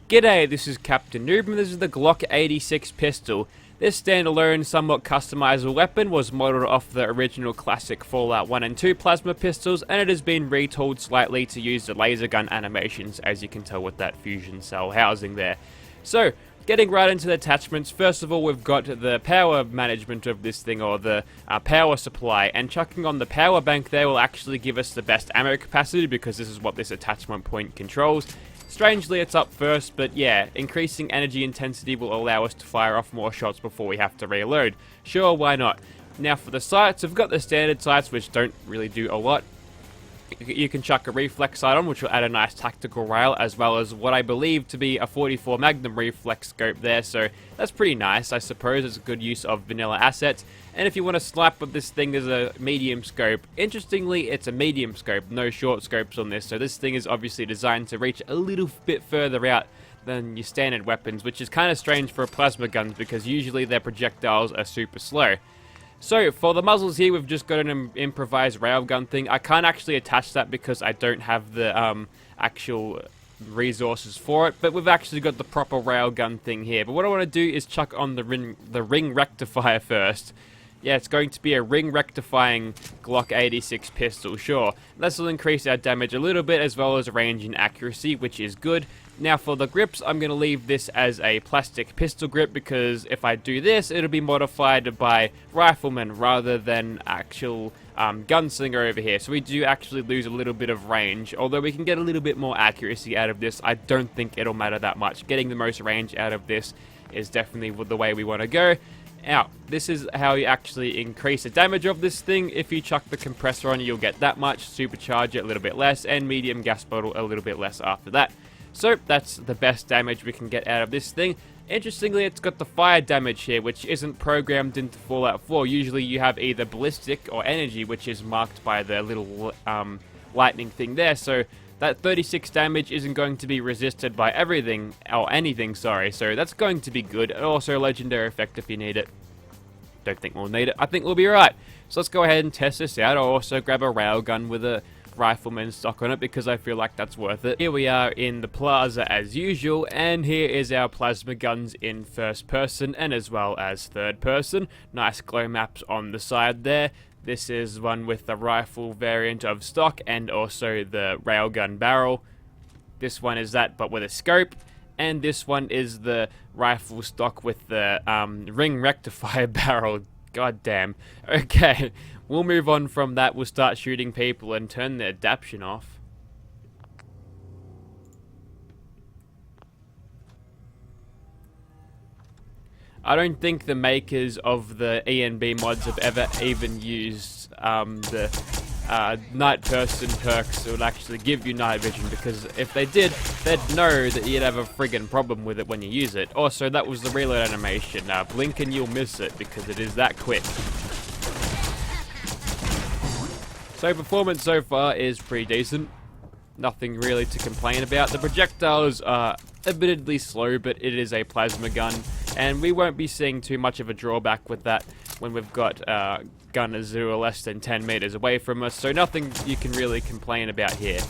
G'day, this is Captainoob and this is the Glock 86 pistol. This standalone, somewhat customizable weapon was modeled off the original classic Fallout 1 and 2 plasma pistols, and it has been retooled slightly to use the laser gun animations, as you can tell with that fusion cell housing there. So, getting right into the attachments, first of all we've got the power management of this thing, or the power supply, and chucking on the power bank there will actually give us the best ammo capacity because this is what this attachment point controls. Strangely, it's up first, but yeah, increasing energy intensity will allow us to fire off more shots before we have to reload. Sure, why not? Now for the sights, I've got the standard sights which don't really do a lot. You can chuck a reflex sight on, which will add a nice tactical rail, as well as what I believe to be a 44 Magnum reflex scope there, so that's pretty nice. I suppose it's a good use of vanilla assets. And if you want to slap with this thing as a medium scope, interestingly it's a medium scope, no short scopes on this, so this thing is obviously designed to reach a little bit further out than your standard weapons, which is kind of strange for plasma guns because usually their projectiles are super slow. So, for the muzzles here, we've just got an improvised railgun thing. I can't actually attach that because I don't have the actual resources for it, but we've actually got the proper railgun thing here. But what I want to do is chuck on the ring rectifier first. Yeah, it's going to be a ring rectifying Glock 86 pistol, sure. This will increase our damage a little bit as well as range and accuracy, which is good. Now for the grips, I'm going to leave this as a plastic pistol grip because if I do this, it'll be modified by riflemen rather than actual gunslinger over here. So we do actually lose a little bit of range, although we can get a little bit more accuracy out of this. I don't think it'll matter that much. Getting the most range out of this is definitely the way we want to go. Now, this is how you actually increase the damage of this thing. If you chuck the compressor on, you'll get that much, supercharge it a little bit less, and medium gas bottle a little bit less after that. So, that's the best damage we can get out of this thing. Interestingly, it's got the fire damage here, which isn't programmed into Fallout 4. Usually you have either ballistic or energy, which is marked by the little lightning thing there, so that 36 damage isn't going to be resisted by everything, or anything, sorry, so that's going to be good. Also a legendary effect if you need it. Don't think we'll need it. I think we'll be alright. So let's go ahead and test this out. I'll also grab a railgun with a rifleman stock on it because I feel like that's worth it. Here we are in the plaza as usual, and here is our plasma guns in first person and as well as third person. Nice glow maps on the side there. This is one with the rifle variant of stock and also the Railgun Barrel. This one is that but with a scope. And this one is the rifle stock with the ring rectifier barrel. God damn. Okay, we'll move on from that. We'll start shooting people and turn the adaption off. I don't think the makers of the ENB mods have ever even used the night person perks that would actually give you night vision, because if they did, they'd know that you'd have a friggin' problem with it when you use it. Also, that was the reload animation. Blink and you'll miss it because it is that quick. So performance so far is pretty decent. Nothing really to complain about. The projectiles are admittedly slow, but it is a plasma gun, and we won't be seeing too much of a drawback with that when we've got gunners who are less than 10 meters away from us, so nothing you can really complain about here.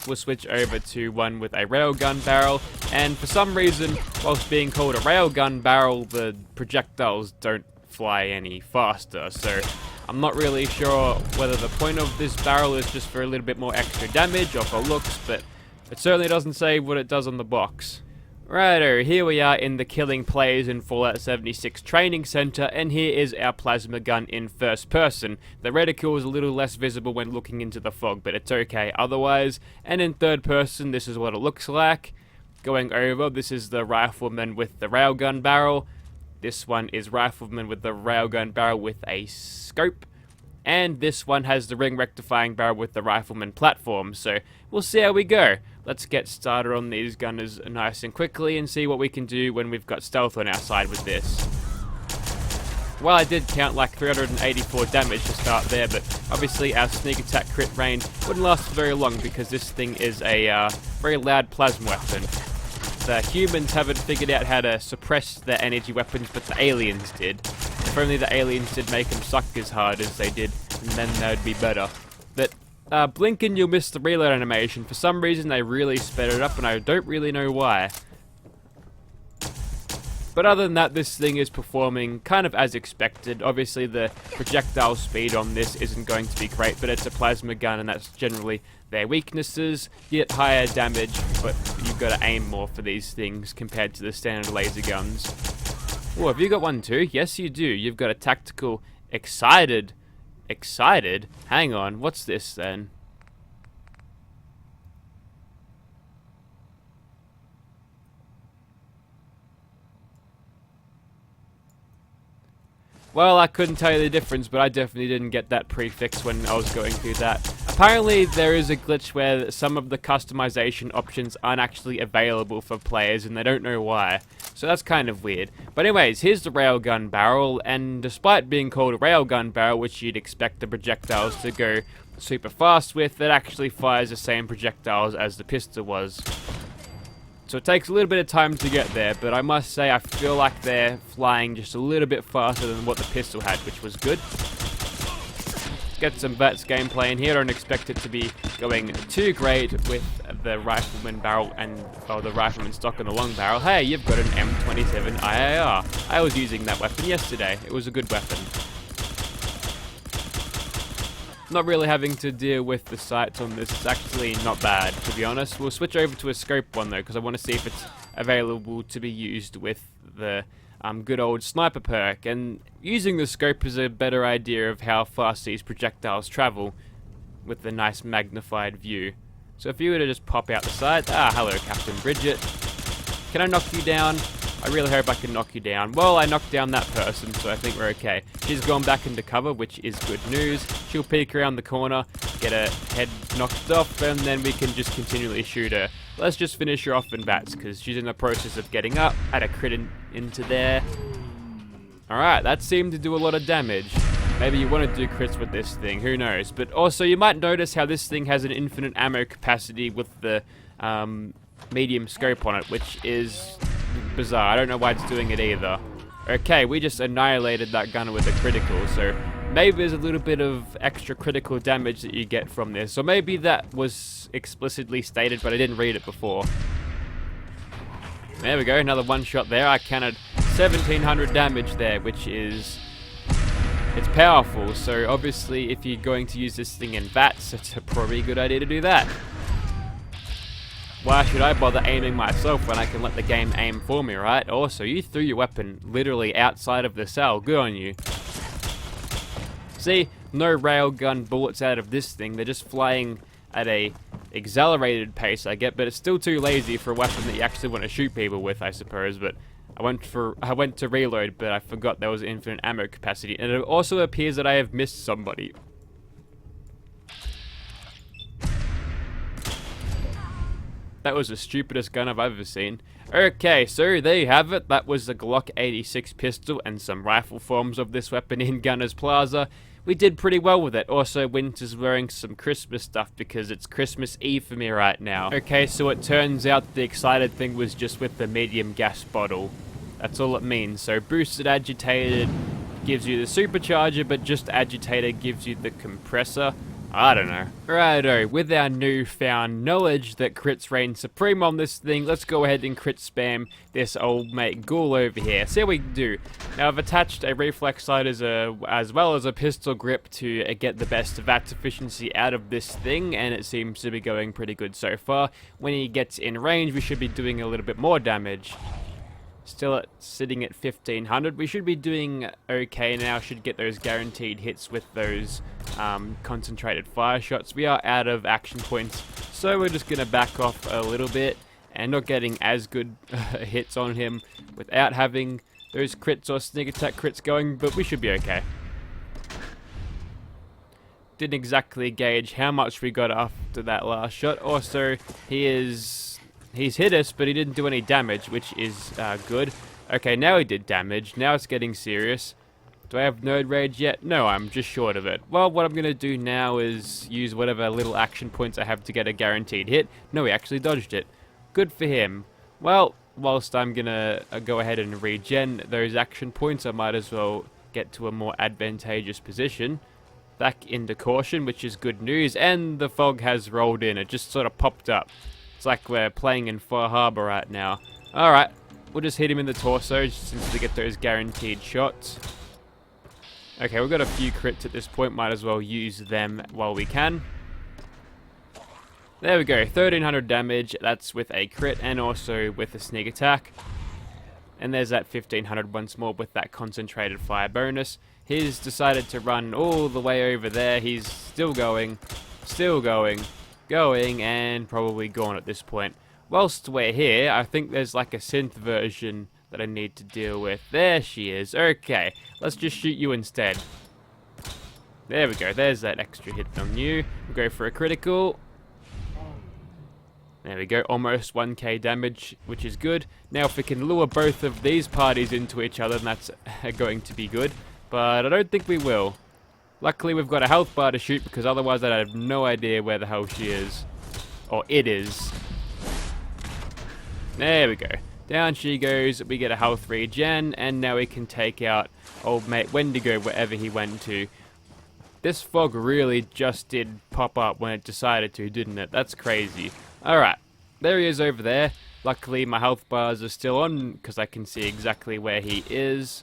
We'll switch over to one with a railgun barrel, and for some reason, whilst being called a railgun barrel, the projectiles don't fly any faster, so I'm not really sure whether the point of this barrel is just for a little bit more extra damage or for looks, but it certainly doesn't say what it does on the box. Righto, here we are in the Killing Players in Fallout 76 Training Center, and here is our plasma gun in first person. The reticle is a little less visible when looking into the fog, but it's okay otherwise. And in third person, this is what it looks like. Going over, this is the rifleman with the railgun barrel. This one is rifleman with the railgun barrel with a scope. And this one has the ring rectifying barrel with the rifleman platform, so we'll see how we go. Let's get started on these gunners nice and quickly and see what we can do when we've got stealth on our side with this. Well, I did count like 384 damage to start there, but obviously our sneak attack crit range wouldn't last very long because this thing is a very loud plasma weapon. The humans haven't figured out how to suppress their energy weapons, but the aliens did. If only the aliens did make them suck as hard as they did, and then they'd be better. But blink and you'll miss the reload animation. For some reason they really sped it up and I don't really know why. But other than that, this thing is performing kind of as expected. Obviously the projectile speed on this isn't going to be great, but it's a plasma gun and that's generally their weaknesses. You get higher damage, but you've got to aim more for these things compared to the standard laser guns. Oh, have you got one too? Yes you do. You've got a tactical excited. Excited? Hang on, what's this then? Well, I couldn't tell you the difference, but I definitely didn't get that prefix when I was going through that. Apparently, there is a glitch where some of the customization options aren't actually available for players, and they don't know why. So that's kind of weird. But anyways, here's the Railgun Barrel, and despite being called a Railgun Barrel, which you'd expect the projectiles to go super fast with, it actually fires the same projectiles as the pistol was. So it takes a little bit of time to get there, but I must say I feel like they're flying just a little bit faster than what the pistol had, which was good. Get some VATS gameplay in here. I don't expect it to be going too great with the Rifleman barrel and, well, the Rifleman stock and the long barrel. Hey, you've got an M27 IAR. I was using that weapon yesterday. It was a good weapon. Not really having to deal with the sights on this is actually not bad, to be honest. We'll switch over to a scope one though, because I want to see if it's available to be used with the good old sniper perk. And using the scope is a better idea of how fast these projectiles travel with the nice magnified view. So if you were to just pop out the side, hello Captain Bridget. Can I knock you down? I really hope I can knock you down. Well, I knocked down that person, so I think we're okay. She's gone back into cover, which is good news. She'll peek around the corner, get her head knocked off, and then we can just continually shoot her. Let's just finish her off in VATS, because she's in the process of getting up. Add a crit into there. Alright, that seemed to do a lot of damage. Maybe you want to do crits with this thing, who knows. But also, you might notice how this thing has an infinite ammo capacity with the medium scope on it, which is bizarre. I don't know why it's doing it either. Okay, we just annihilated that gun with a critical, so maybe there's a little bit of extra critical damage that you get from this, or maybe that was explicitly stated but I didn't read it before. There we go, another one shot there. I counted 1700 damage there, which is, it's powerful, so obviously if you're going to use this thing in VATS, it's a probably good idea to do that. Why should I bother aiming myself when I can let the game aim for me, right? Also, you threw your weapon literally outside of the cell. Good on you. See, no railgun bullets out of this thing. They're just flying at a accelerated pace, I get, but it's still too lazy for a weapon that you actually want to shoot people with, I suppose. But I went to reload, but I forgot there was infinite ammo capacity, and it also appears that I have missed somebody. That was the stupidest gun I've ever seen. Okay, so there you have it. That was the Glock 86 pistol and some rifle forms of this weapon in Gunner's Plaza. We did pretty well with it. Also, Winter's wearing some Christmas stuff because it's Christmas Eve for me right now. Okay, so it turns out the excited thing was just with the medium gas bottle. That's all it means. So boosted agitated gives you the supercharger, but just agitated gives you the compressor. I don't know. Righto, with our newfound knowledge that crits reign supreme on this thing, let's go ahead and crit spam this old mate Ghoul over here. See how we do. Now I've attached a reflex sight as well as a pistol grip to get the best VATS efficiency out of this thing, and it seems to be going pretty good so far. When he gets in range, we should be doing a little bit more damage. Still sitting at 1500. We should be doing okay now. Should get those guaranteed hits with those concentrated fire shots. We are out of action points, so we're just going to back off a little bit and not getting as good hits on him without having those crits or sneak attack crits going, but we should be okay. Didn't exactly gauge how much we got after that last shot. Also, he's hit us, but he didn't do any damage, which is good. Okay, now he did damage. Now it's getting serious. Do I have Nerd Rage yet? No, I'm just short of it. Well, what I'm going to do now is use whatever little action points I have to get a guaranteed hit. No, he actually dodged it. Good for him. Well, whilst I'm going to go ahead and regen those action points, I might as well get to a more advantageous position. back into caution, which is good news, and the fog has rolled in. It just sort of popped up. It's like we're playing in Far Harbor right now. Alright, we'll just hit him in the torso since we get those guaranteed shots. Okay, we've got a few crits at this point, might as well use them while we can. There we go, 1300 damage, that's with a crit and also with a sneak attack. And there's that 1500 once more with that concentrated fire bonus. He's decided to run all the way over there. He's still going, and probably gone at this point. Whilst we're here, I think there's like a synth version that I need to deal with. There she is. Okay, let's just shoot you instead. There we go, there's that extra hit on you. We'll go for a critical. There we go, almost 1k damage, which is good. Now if we can lure both of these parties into each other, then that's going to be good. But I don't think we will. Luckily we've got a health bar to shoot, because otherwise I'd have no idea where the hell she is. Or it is. There we go. Down she goes, we get a health regen, and now we can take out old mate Wendigo wherever he went to. This fog really just did pop up when it decided to, didn't it? That's crazy. Alright, there he is over there. Luckily my health bars are still on because I can see exactly where he is.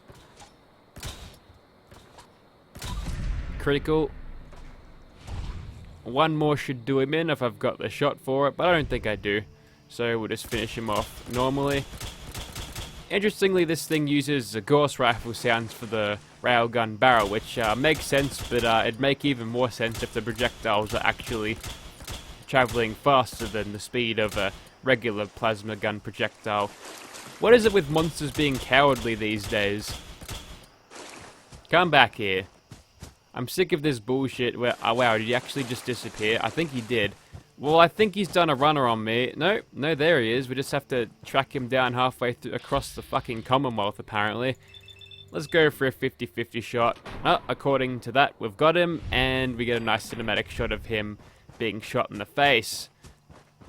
Critical. One more should do him in if I've got the shot for it, but I don't think I do. So we'll just finish him off normally. Interestingly, this thing uses the Gauss rifle sounds for the Railgun Barrel, which makes sense, but it'd make even more sense if the projectiles are actually traveling faster than the speed of a regular plasma gun projectile. What is it with monsters being cowardly these days? Come back here. I'm sick of this bullshit where... Oh wow, did he actually just disappear? I think he did. Well, I think he's done a runner on me. No, there he is. We just have to track him down halfway across the fucking Commonwealth, apparently. Let's go for a 50-50 shot. Oh, according to that, we've got him, and we get a nice cinematic shot of him being shot in the face.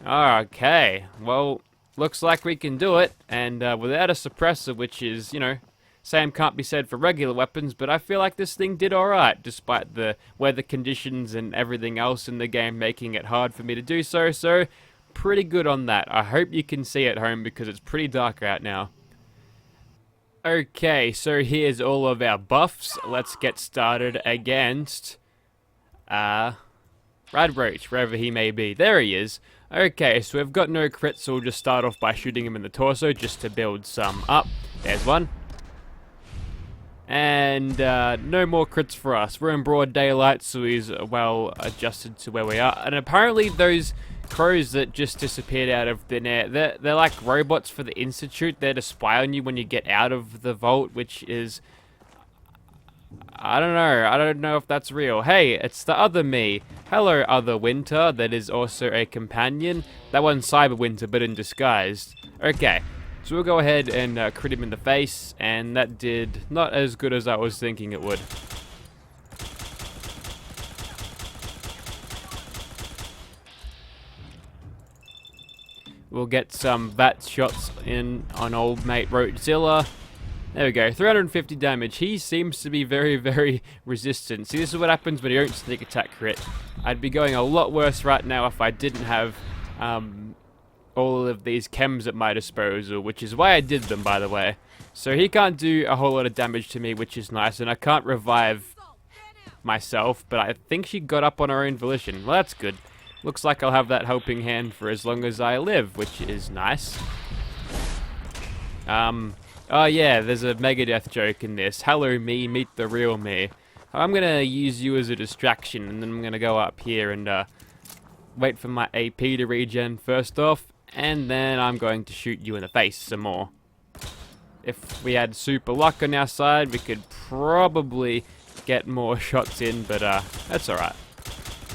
Okay, well, looks like we can do it, and without a suppressor, which is, you know, same can't be said for regular weapons, but I feel like this thing did alright, despite the weather conditions and everything else in the game making it hard for me to do so, so pretty good on that. I hope you can see at home because it's pretty dark out now. Okay, so here's all of our buffs. Let's get started against Radroach, wherever he may be. There he is. Okay, so we've got no crits, so we'll just start off by shooting him in the torso just to build some up. There's one. And no more crits for us. We're in broad daylight, so he's well adjusted to where we are. And apparently those crows that just disappeared out of thin air, they're like robots for the Institute. They're to spy on you when you get out of the vault, which is... I don't know if that's real. Hey, it's the other me. Hello, other Winter, that is also a companion. That one's Cyber Winter, but in disguise. Okay, so we'll go ahead and crit him in the face, and that did not as good as I was thinking it would. We'll get some bat shots in on old mate Roachzilla. There we go, 350 damage. He seems to be very, very resistant. See, this is what happens when you don't sneak attack crit. I'd be going a lot worse right now if I didn't have all of these chems at my disposal, which is why I did them, by the way. So he can't do a whole lot of damage to me, which is nice, and I can't revive myself, but I think she got up on her own volition. Well, that's good. Looks like I'll have that helping hand for as long as I live, which is nice. Oh yeah, there's a Megadeth joke in this. Hello me, meet the real me. I'm gonna use you as a distraction, and then I'm gonna go up here and wait for my AP to regen first off, and then I'm going to shoot you in the face some more. If we had super luck on our side, we could probably get more shots in, but that's alright.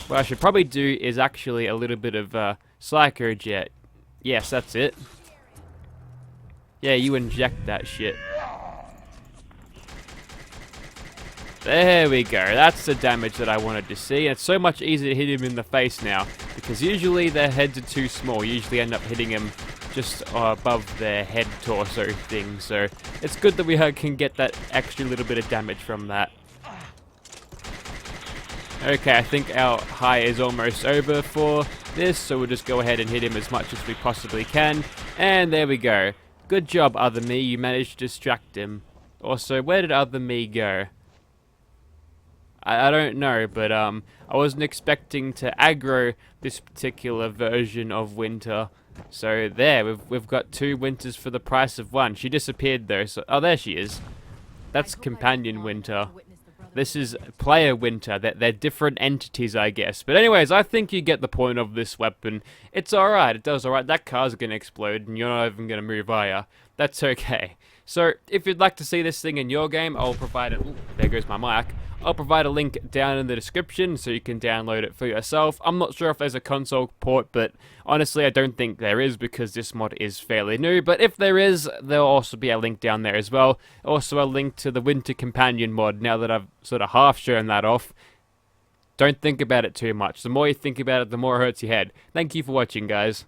What I should probably do is actually a little bit of Psycho Jet. Yes, that's it. Yeah, you inject that shit. There we go. That's the damage that I wanted to see. And it's so much easier to hit him in the face now, because usually their heads are too small. You usually end up hitting him just above their head torso thing. So it's good that we can get that extra little bit of damage from that. Okay, I think our high is almost over for this, so we'll just go ahead and hit him as much as we possibly can. And there we go. Good job, other me. You managed to distract him. Also, where did other me go? I don't know, but I wasn't expecting to aggro this particular version of Winter. So there, we've got 2 Winters for the price of 1. She disappeared though, so oh, there she is. That's Companion Winter. This is Player Winter. They're different entities, I guess. But anyways, I think you get the point of this weapon. It's alright, it does alright. That car's gonna explode, and you're not even gonna move, are ya? That's okay. So, if you'd like to see this thing in your game, I'll provide it. Ooh, there goes my mic. I'll provide a link down in the description so you can download it for yourself. I'm not sure if there's a console port, but honestly I don't think there is because this mod is fairly new. But if there is, there'll also be a link down there as well. Also a link to the Winter Companion mod, now that I've sort of half shown that off. Don't think about it too much. The more you think about it, the more it hurts your head. Thank you for watching, guys.